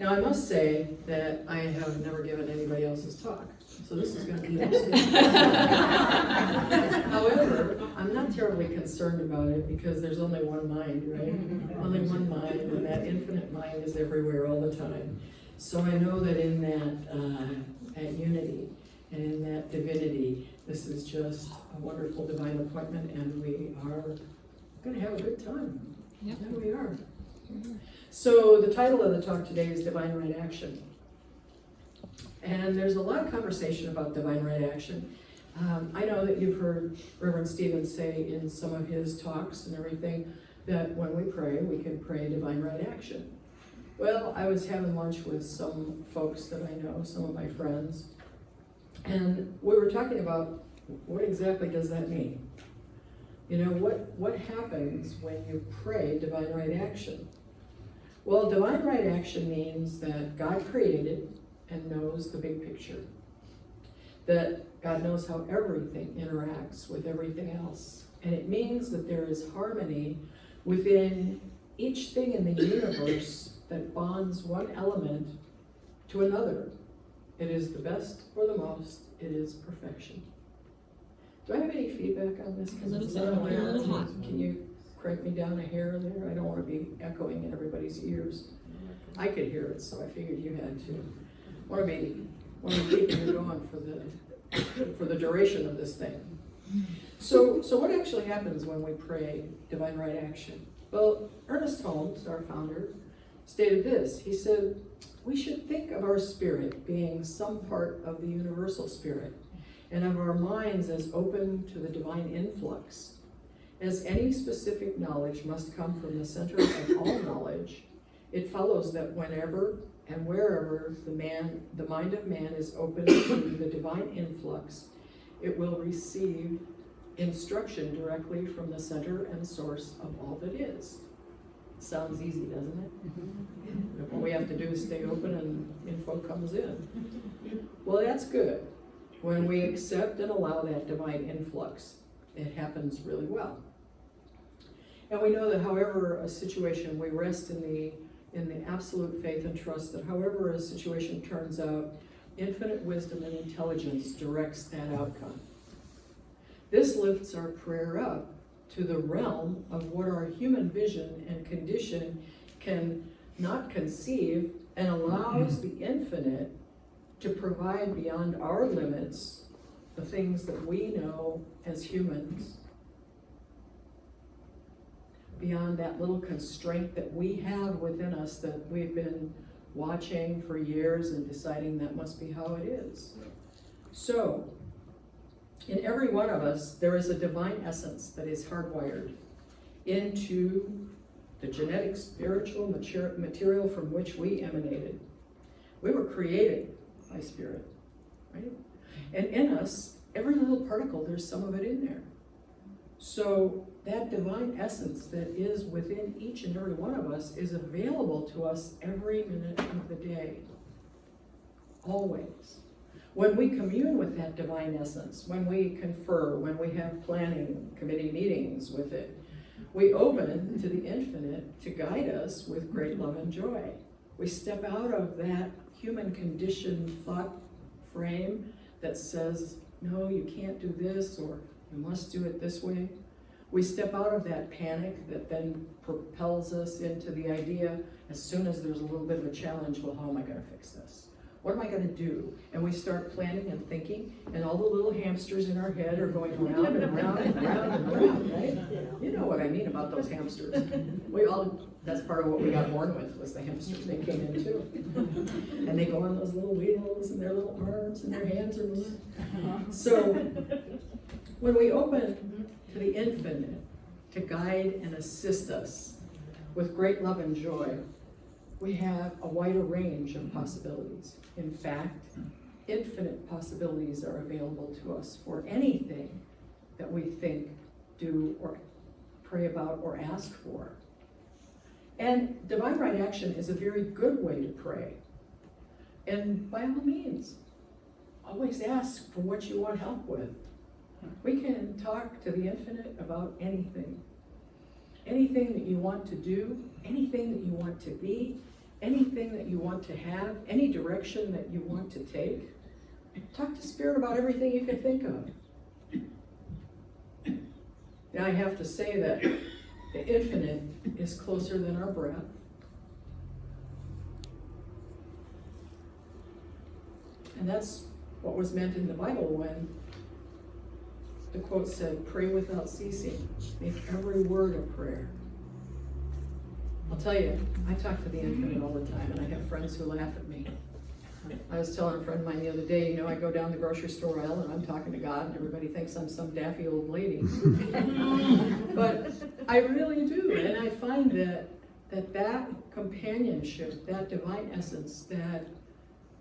Now, I must say that I have never given anybody else's talk, so this is gonna be interesting. However, I'm not terribly concerned about it because there's only one mind, right? Only one mind, and that infinite mind is everywhere all the time. So I know that in that unity and in that divinity, this is just a wonderful divine appointment, and we are gonna have a good time. Yep. Yeah, we are. So the title of the talk today is Divine Right Action. And there's a lot of conversation about divine right action. I know that you've heard Reverend Stephen say in some of his talks and everything that when we pray, we can pray divine right action. Well, I was having lunch with some folks that I know, some of my friends, and we were talking about what exactly does that mean? You know, what happens when you pray divine right action? Well, divine right action means that God created and knows the big picture. That God knows how everything interacts with everything else. And it means that there is harmony within each thing in the universe that bonds one element to another. It is the best or the most, it is perfection. Do I have any feedback on this? A little hot. Can you crank me down a hair there? I don't want to be echoing in everybody's ears. I could hear it, so I figured you had to. Want to be keeping it going for the duration of this thing. So what actually happens when we pray divine right action? Well, Ernest Holmes, our founder, stated this. He said, we should think of our spirit being some part of the universal spirit, and of our minds as open to the divine influx. As any specific knowledge must come from the center of all knowledge, it follows that whenever and wherever the mind of man is open to the divine influx, it will receive instruction directly from the center and source of all that is. Sounds easy, doesn't it? All we have to do is stay open and info comes in. Well, that's good. When we accept and allow that divine influx, it happens really well. And we know that however a situation, we rest in the absolute faith and trust that however a situation turns out, infinite wisdom and intelligence directs that outcome. This lifts our prayer up to the realm of what our human vision and condition can not conceive, and allows the infinite to provide beyond our limits the things that we know as humans, beyond that little constraint that we have within us that we've been watching for years and deciding that must be how it is. So, in every one of us, there is a divine essence that is hardwired into the genetic, spiritual material from which we emanated. We were created by spirit, right? And in us, every little particle, there's some of it in there. So that divine essence that is within each and every one of us is available to us every minute of the day, always. When we commune with that divine essence, when we confer, when we have planning committee meetings with it, we open to the infinite to guide us with great love and joy. We step out of that human conditioned thought frame that says, no, you can't do this, or you must do it this way. We step out of that panic that then propels us into the idea, as soon as there's a little bit of a challenge, well, how am I going to fix this? What am I going to do? And we start planning and thinking, and all the little hamsters in our head are going around and around and around and around, right? You know what I mean about those hamsters. That's part of what we got born with, was the hamsters. They came in too. And they go on those little wheels, and their little arms, and their hands are moving. So, when we open to the infinite to guide and assist us with great love and joy, we have a wider range of possibilities. In fact, infinite possibilities are available to us for anything that we think, do, or pray about, or ask for. And divine right action is a very good way to pray. And by all means, always ask for what you want help with. We can talk to the infinite about anything. Anything that you want to do, anything that you want to be, anything that you want to have, any direction that you want to take, talk to Spirit about everything you can think of. Now I have to say that the infinite is closer than our breath. And that's what was meant in the Bible when the quote said, pray without ceasing, make every word a prayer. I'll tell you, I talk to the infinite all the time, and I have friends who laugh at me. I was telling a friend of mine the other day, I go down the grocery store aisle and I'm talking to God, and everybody thinks I'm some daffy old lady. But I really do, and I find that companionship, that divine essence, that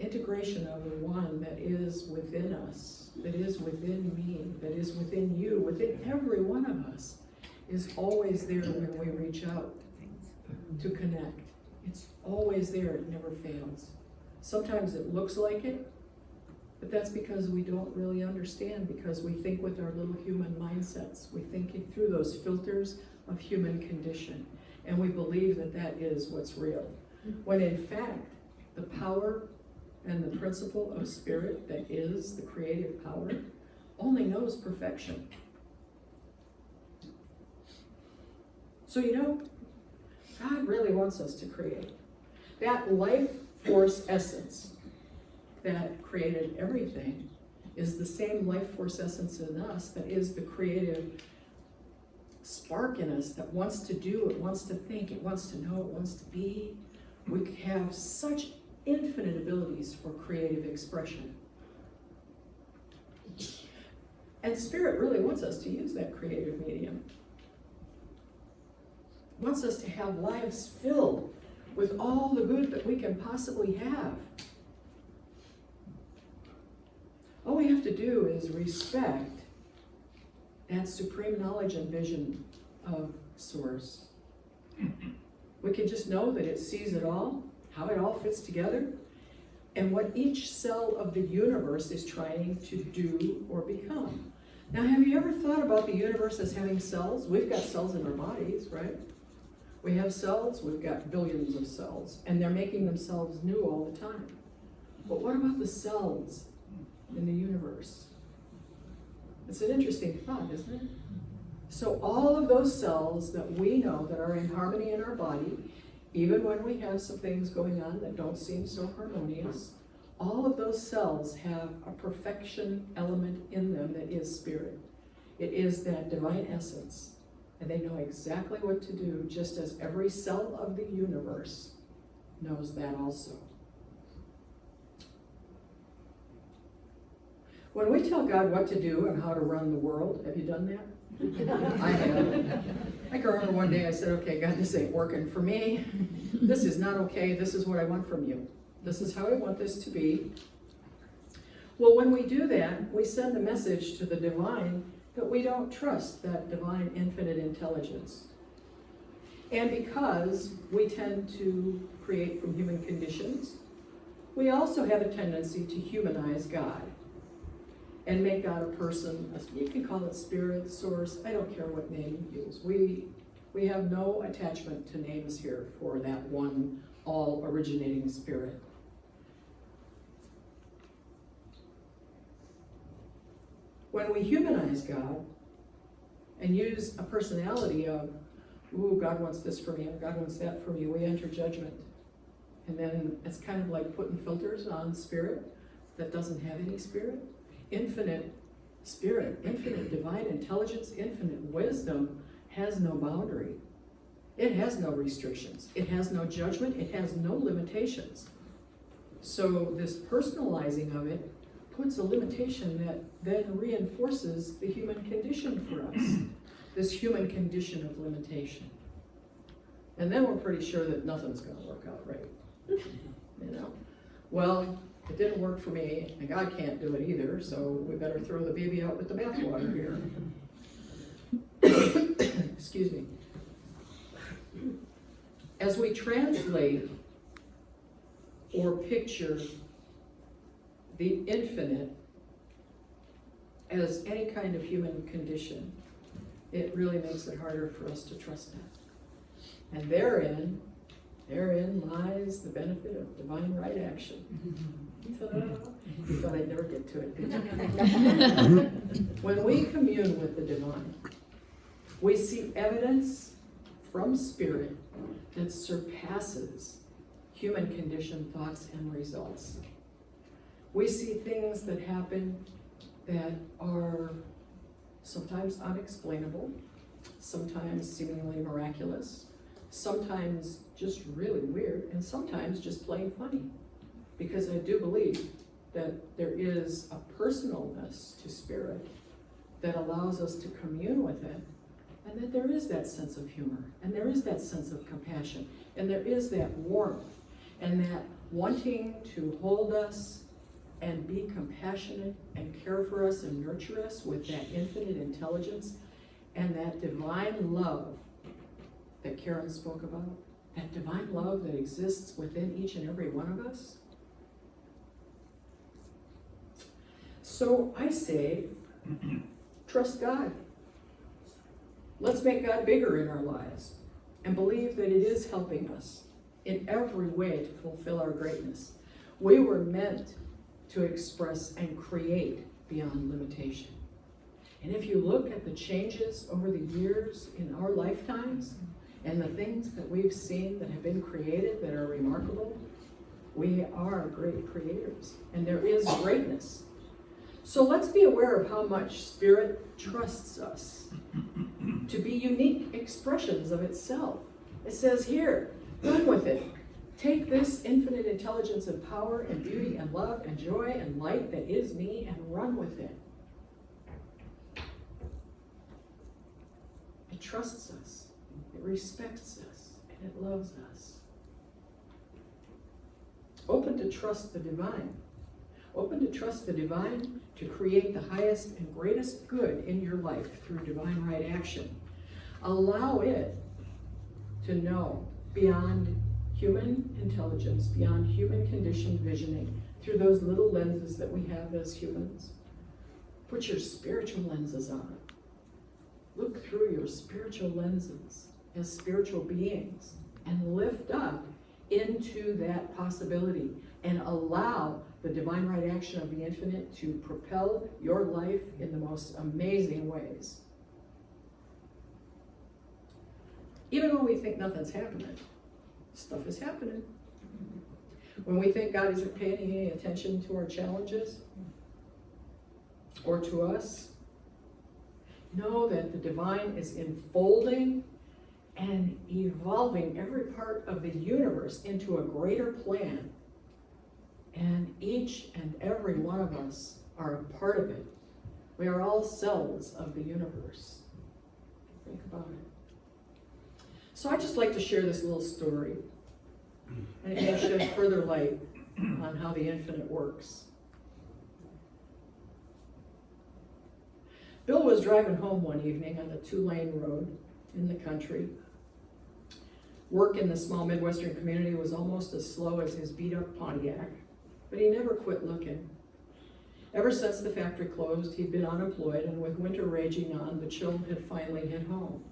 integration of the one that is within us, that is within me, that is within you, within every one of us, is always there when we reach out to connect. It's always there, it never fails. Sometimes it looks like it, but that's because we don't really understand, because we think with our little human mindsets. We think through those filters of human condition, and we believe that that is what's real. When in fact, the power and the principle of Spirit that is the creative power only knows perfection. So God really wants us to create. That life force essence that created everything is the same life force essence in us that is the creative spark in us that wants to do, it wants to think, it wants to know, it wants to be. We have such infinite abilities for creative expression. And Spirit really wants us to use that creative medium. Wants us to have lives filled with all the good that we can possibly have. All we have to do is respect that supreme knowledge and vision of Source. We can just know that it sees it all, how it all fits together, and what each cell of the universe is trying to do or become. Now, have you ever thought about the universe as having cells? We've got cells in our bodies, right? We have cells, we've got billions of cells, and they're making themselves new all the time. But what about the cells in the universe? It's an interesting thought, isn't it? So all of those cells that we know that are in harmony in our body, even when we have some things going on that don't seem so harmonious, all of those cells have a perfection element in them that is Spirit. It is that divine essence. And they know exactly what to do, just as every cell of the universe knows that also. When we tell God what to do and how to run the world, have you done that? I have. I can remember one day I said, okay, God, this ain't working for me. This is not okay. This is what I want from you. This is how I want this to be. Well, when we do that, we send a message to the divine that we don't trust that divine infinite intelligence. And because we tend to create from human conditions, we also have a tendency to humanize God and make God a person. You can call it Spirit, Source, I don't care what name you use. We have no attachment to names here for that one all-originating Spirit. When we humanize God and use a personality of, ooh, God wants this for me, or God wants that for me, we enter judgment. And then it's kind of like putting filters on Spirit that doesn't have any Spirit. Infinite Spirit, infinite divine intelligence, infinite wisdom has no boundary. It has no restrictions. It has no judgment. It has no limitations. So this personalizing of it puts a limitation that then reinforces the human condition for us, this human condition of limitation. And then we're pretty sure that nothing's going to work out right. Well, it didn't work for me, and God can't do it either, so we better throw the baby out with the bathwater here. Excuse me. As we translate or picture the infinite as any kind of human condition, it really makes it harder for us to trust that. And therein Therein lies the benefit of divine right action. Ta-da. You thought I'd never get to it, did you? When we commune with the divine, we see evidence from spirit that surpasses human conditioned thoughts and results. We see things that happen that are sometimes unexplainable, sometimes seemingly miraculous, sometimes just really weird, and sometimes just plain funny. Because I do believe that there is a personalness to spirit that allows us to commune with it, and that there is that sense of humor, and there is that sense of compassion, and there is that warmth, and that wanting to hold us and be compassionate and care for us and nurture us with that infinite intelligence and that divine love that Karen spoke about, that divine love that exists within each and every one of us. So I say, trust God. Let's make God bigger in our lives and believe that it is helping us in every way to fulfill our greatness. We were meant to express and create beyond limitation. And if you look at the changes over the years in our lifetimes and the things that we've seen that have been created that are remarkable, we are great creators and there is greatness. So let's be aware of how much Spirit trusts us to be unique expressions of itself. It says here, run with it. Take this infinite intelligence and power and beauty and love and joy and light that is me and run with it. It trusts us, it respects us, and it loves us. Open to trust the divine. Open to trust the divine to create the highest and greatest good in your life through divine right action. Allow it to know beyond human intelligence, beyond human conditioned visioning, through those little lenses that we have as humans. Put your spiritual lenses on. Look through your spiritual lenses as spiritual beings and lift up into that possibility and allow the divine right action of the infinite to propel your life in the most amazing ways. Even when we think nothing's happening, stuff is happening. When we think God isn't paying any attention to our challenges or to us, know that the divine is enfolding and evolving every part of the universe into a greater plan. And each and every one of us are a part of it. We are all cells of the universe. Think about it. So I'd just like to share this little story, and it may shed further light on how the infinite works. Bill was driving home one evening on a 2-lane road in the country. Work in the small Midwestern community was almost as slow as his beat-up Pontiac, but he never quit looking. Ever since the factory closed, he'd been unemployed, and with winter raging on, the chill had finally hit home.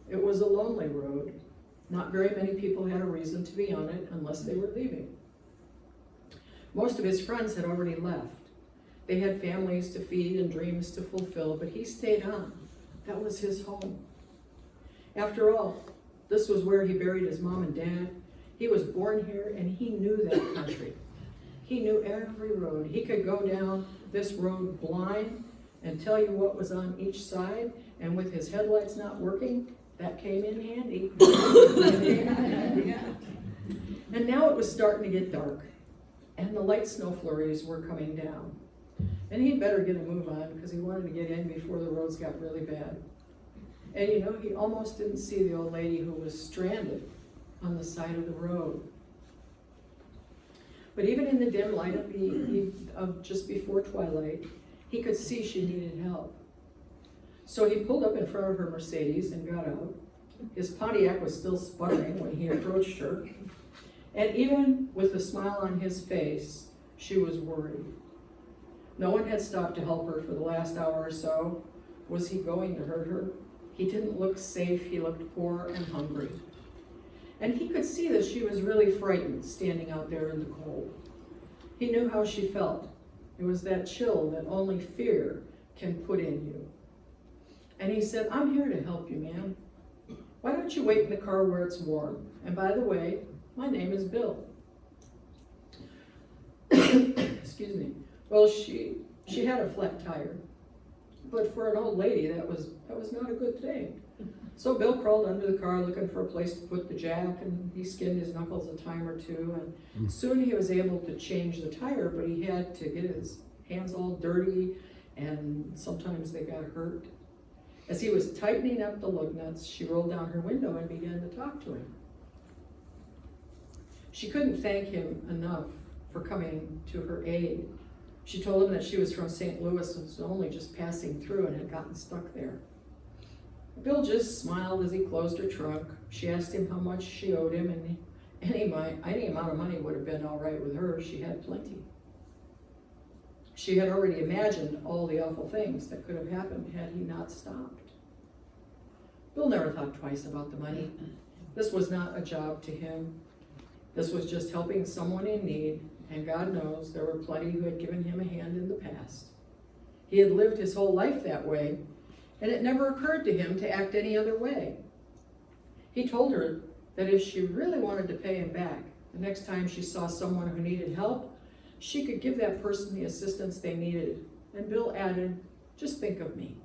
It was a lonely road. Not very many people had a reason to be on it unless they were leaving. Most of his friends had already left. They had families to feed and dreams to fulfill, but he stayed on. That was his home. After all, this was where he buried his mom and dad. He was born here and he knew that country. He knew every road. He could go down this road blind and tell you what was on each side, and with his headlights not working, that came in handy. And now it was starting to get dark, and the light snow flurries were coming down. And he'd better get a move on because he wanted to get in before the roads got really bad. And you know, he almost didn't see the old lady who was stranded on the side of the road. But even in the dim light of just before twilight, he could see she needed help. So he pulled up in front of her Mercedes and got out. His Pontiac was still sputtering when he approached her. And even with a smile on his face, she was worried. No one had stopped to help her for the last hour or so. Was he going to hurt her? He didn't look safe. He looked poor and hungry. And he could see that she was really frightened standing out there in the cold. He knew how she felt. It was that chill that only fear can put in you. And he said, "I'm here to help you, ma'am. Why don't you wait in the car where it's warm? And by the way, my name is Bill." Excuse me. Well, she had a flat tire. But for an old lady, that was not a good thing. So Bill crawled under the car looking for a place to put the jack, and he skinned his knuckles a time or two, and soon he was able to change the tire, but he had to get his hands all dirty, and sometimes they got hurt. As he was tightening up the lug nuts, she rolled down her window and began to talk to him. She couldn't thank him enough for coming to her aid. She told him that she was from St. Louis and was only just passing through and had gotten stuck there. Bill just smiled as he closed her trunk. She asked him how much she owed him, and any amount of money would have been all right with her. She had plenty. She had already imagined all the awful things that could have happened had he not stopped. Bill never thought twice about the money. This was not a job to him. This was just helping someone in need, and God knows there were plenty who had given him a hand in the past. He had lived his whole life that way, and it never occurred to him to act any other way. He told her that if she really wanted to pay him back, the next time she saw someone who needed help, she could give that person the assistance they needed. And Bill added, "Just think of me."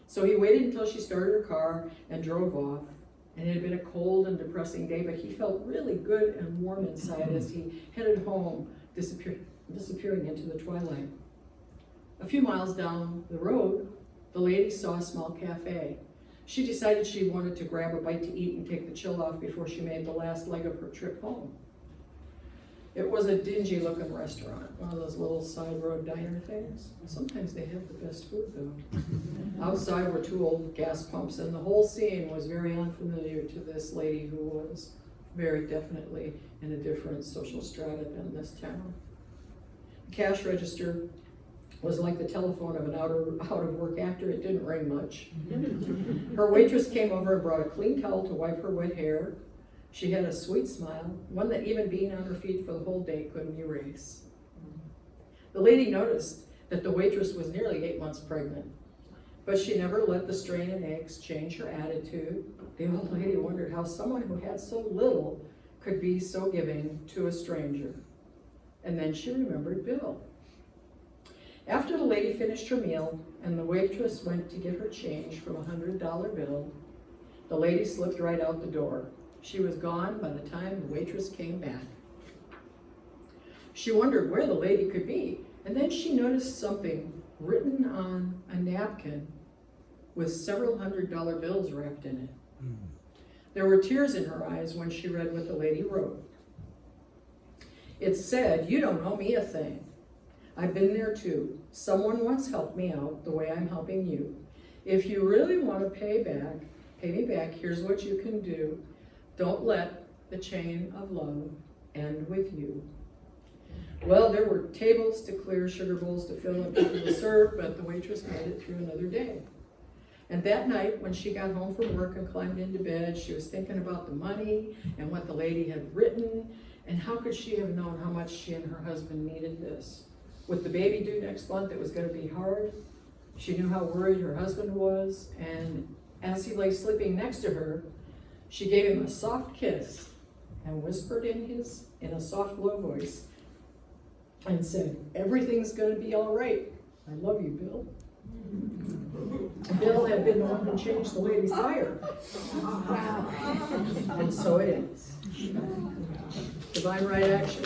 So he waited until she started her car and drove off. And it had been a cold and depressing day, but he felt really good and warm inside as he headed home, disappearing into the twilight. A few miles down the road, the lady saw a small cafe. She decided she wanted to grab a bite to eat and take the chill off before she made the last leg of her trip home. It was a dingy-looking restaurant, one of those little side road diner things. Sometimes they have the best food, though. Outside were 2 old gas pumps, and the whole scene was very unfamiliar to this lady who was very definitely in a different social strata than this town. The cash register was like the telephone of an out-of-work actor. It didn't ring much. Her waitress came over and brought a clean towel to wipe her wet hair. She had a sweet smile, one that even being on her feet for the whole day couldn't erase. The lady noticed that the waitress was nearly 8 months pregnant, but she never let the strain and eggs change her attitude. The old lady wondered how someone who had so little could be so giving to a stranger. And then she remembered Bill. After the lady finished her meal and the waitress went to get her change from a $100 bill, the lady slipped right out the door. She was gone by the time the waitress came back. She wondered where the lady could be, and then she noticed something written on a napkin with several $100 bills wrapped in it. There were tears in her eyes when she read what the lady wrote. It said, "You don't owe me a thing. I've been there too. Someone once helped me out the way I'm helping you. If you really want to pay me back, here's what you can do. Don't let the chain of love end with you." Well, there were tables to clear, sugar bowls to fill, and people to serve, but the waitress made it through another day. And that night, when she got home from work and climbed into bed, she was thinking about the money and what the lady had written, and how could she have known how much she and her husband needed this? With the baby due next month, it was going to be hard. She knew how worried her husband was, and as he lay sleeping next to her, she gave him a soft kiss and whispered in a soft, low voice and said, "Everything's going to be all right. I love you, Bill." Bill had been the one who changed the lady's tire. And so it is. Divine right action.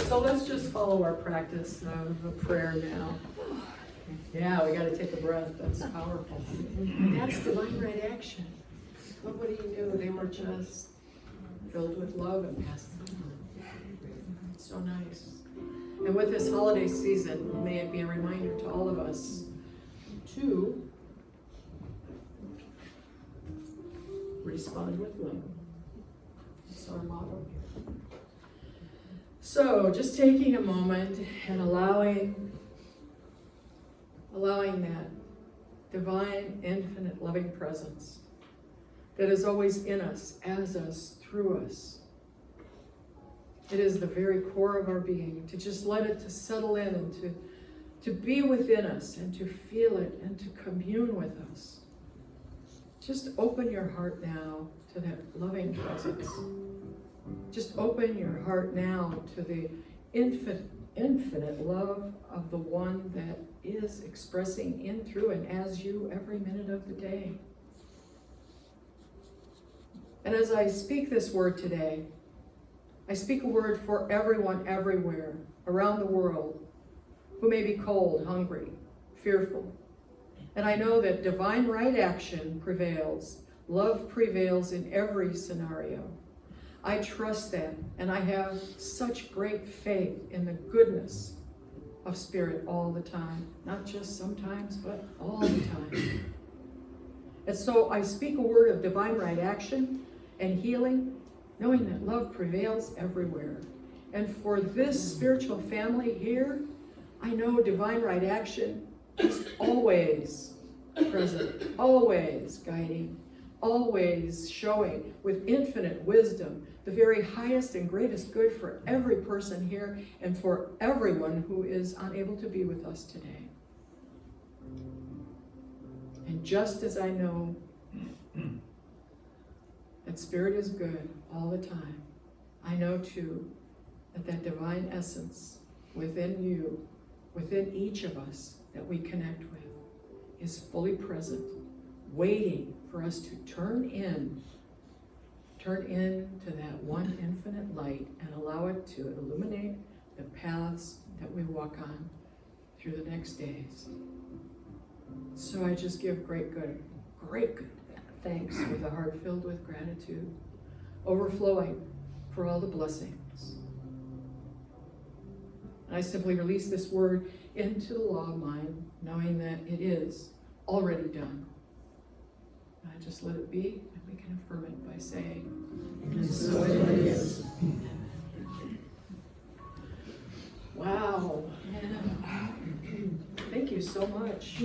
So let's just follow our practice of prayer now. Yeah, we got to take a breath. That's powerful. That's divine right action. Nobody knew. They were just filled with love and passing on. So nice. And with this holiday season, may it be a reminder to all of us to respond with love. That's our motto. So just taking a moment and allowing that divine, infinite, loving presence that is always in us, as us, through us. It is the very core of our being, to just let it to settle in and to be within us and to feel it and to commune with us. Just open your heart now to that loving presence. Just open your heart now to the infinite love of the one that is expressing in, through, and as you every minute of the day. And as I speak this word today, I speak a word for everyone everywhere around the world who may be cold, hungry, fearful. And I know that divine right action prevails. Love prevails in every scenario. I trust that, and I have such great faith in the goodness of Spirit all the time. Not just sometimes, but all the time. And so I speak a word of divine right action and healing, knowing that love prevails everywhere. And for this spiritual family here, I know divine right action is always present, always guiding, always showing with infinite wisdom the very highest and greatest good for every person here and for everyone who is unable to be with us today. And just as I know that Spirit is good all the time, I know too that that divine essence within you, within each of us that we connect with, is fully present, waiting for us to turn in to that one infinite light and allow it to illuminate the paths that we walk on through the next days. So I just give great good thanks with a heart filled with gratitude, overflowing for all the blessings. And I simply release this word into the law of mind, knowing that it is already done. And I just let it be, and we can affirm it by saying, and so it is. Wow. Thank you so much.